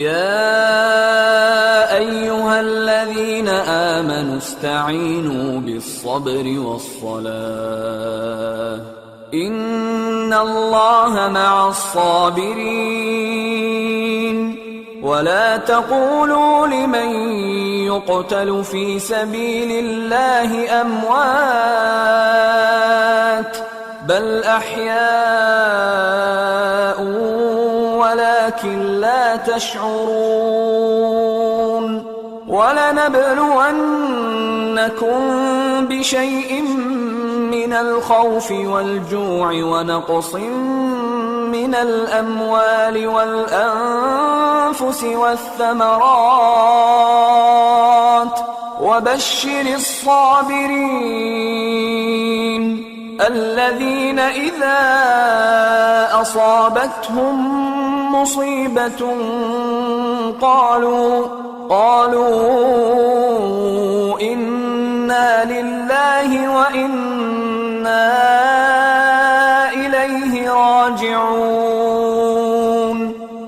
يا أيها الذين آمنوا استعينوا بالصبر والصلاة إن الله مع الصابرين ولا تقولوا لمن يقتل في سبيل الله أموات بل أحياء ولكن لا تشعرون ولنبلونكم بشيء من الخوف والجوع ونقص من الأموال والأنفس والثمرات وبشر الصابرين الذين إذا أصابتهم مصيبة قالوا إنا لله وإنا إليه راجعون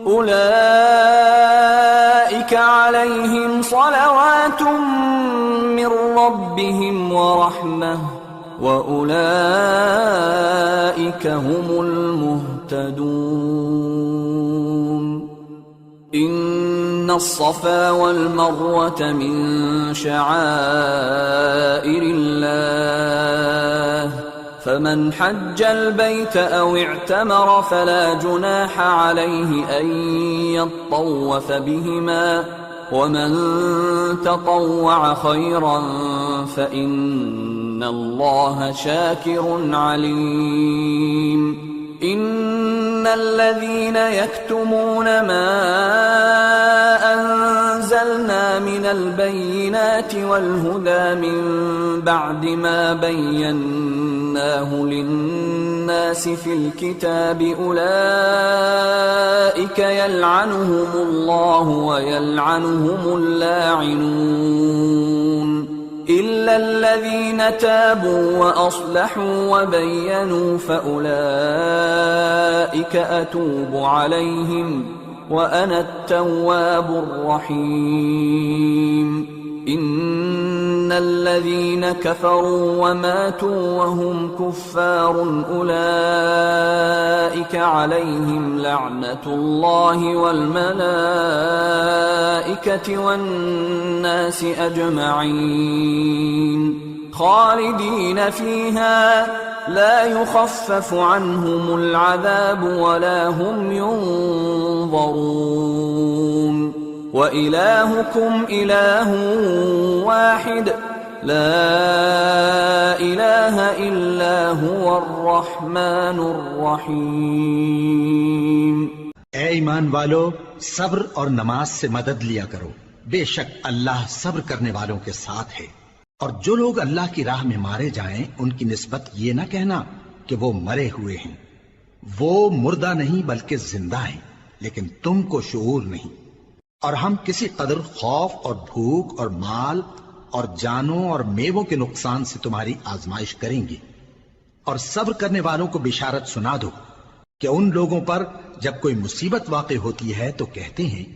أولئك عليهم صلوات من ربهم ورحمة وأولئك هم المهتدون إن الصفا والمروة من شعائر الله فمن حج البيت أو اعتمر فلا جناح عليه أن يطوف بهما ومن تطوع خيرا فإن الله شاكر عليم إن الذين يكتمون ما أنزلنا من البينات والهدى من بعد ما بيناه للناس في الكتاب أولئك يلعنهم الله ويلعنهم اللاعنون إلا الذين تابوا وأصلحوا وبينوا فأولئك أتوب عليهم وأنا التواب الرحيم إن الذين كفروا وماتوا وهم كفار أولئك عليهم لعنة الله والملائكة والناس أجمعين خالدين فيها لا يخفف عنهم العذاب ولا هم ينظرون وإلهكم إله واحد لا إله إلا هو الرحمن الرحيم ऐ ईमान वालो, सब्र और नमाज से मदद लिया करो। बेशक अल्लाह सब्र करने वालों के साथ है। और जो लोग अल्लाह की राह में मारे जाएं, उनकी निस्बत ये न कहना कि वो मरे हुए हैं। वो मुर्दा नहीं बल्कि जिंदा हैं, लेकिन तुमको शऊर नहीं। और हम किसी कदर खौफ और भूख और माल और जानों और मेवों के नुकसान से तुम्हारी आजमाइश करेंगे। और सब्र करने वालों को बिशारत सुना दो कि उन लोगों पर जब कोई मुसीबत वाक़ई होती है तो कहते हैं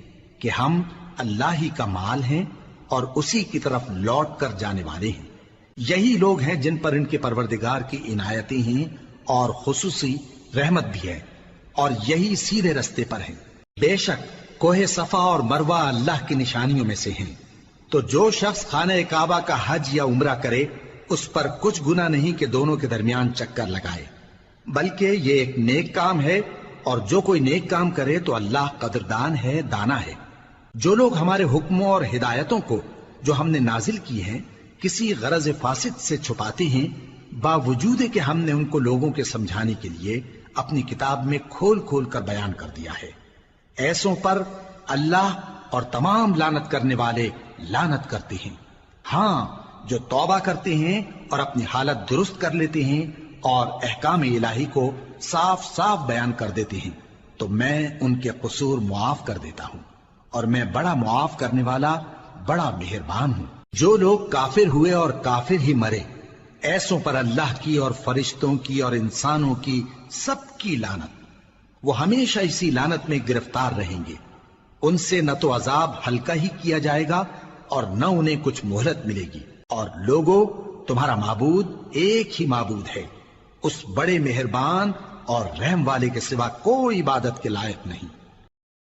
कि हम अल्लाह ही का माल हैं और उसी की तरफ लौट कर जाने वाले हैं। यही लोग हैं जिन पर इनके परवरदिगार की इनायतें हैं और खुसूसी रहमत भी है, और यही सीधे रस्ते पर हैं। बेशक कोहे सफा और मरवा अल्लाह की निशानियों में से हैं। तो जो शख्स खाने काबा का हज या उम्रा करे, उस पर कुछ गुनाह नहीं कि दोनों के दरमियान चक्कर लगाए, बल्कि ये एक नेक काम है। और जो कोई नेक काम करे तो अल्लाह कदरदान है, दाना है। जो लोग हमारे हुक्मों और हिदायतों को जो हमने नाजिल की हैं किसी गरज फासिद से छुपाते हैं, बावजूद कि हमने उनको लोगों के समझाने के लिए अपनी किताब में खोल खोल कर बयान कर दिया है, ऐसों पर अल्लाह और तमाम लानत करने वाले लानत करते हैं। हाँ, जो तौबा करते हैं और अपनी हालत दुरुस्त कर लेते हैं और अहकाम इलाही को साफ साफ बयान कर देते हैं, तो मैं उनके कसूर मुआफ कर देता हूँ और मैं बड़ा मुआफ करने वाला, बड़ा मेहरबान हूँ। जो लोग काफिर हुए और काफिर ही मरे, ऐसों पर अल्लाह की और फरिश्तों की और इंसानों की सबकी लानत, वो हमेशा इसी लानत में गिरफ्तार रहेंगे। ان سے نہ تو عذاب ہلکا ہی کیا جائے گا اور نہ انہیں کچھ مہلت ملے گی۔ اور لوگوں، تمہارا معبود ایک ہی معبود ہے، اس بڑے مہربان اور رحم والے کے سوا کوئی عبادت کے لائق نہیں۔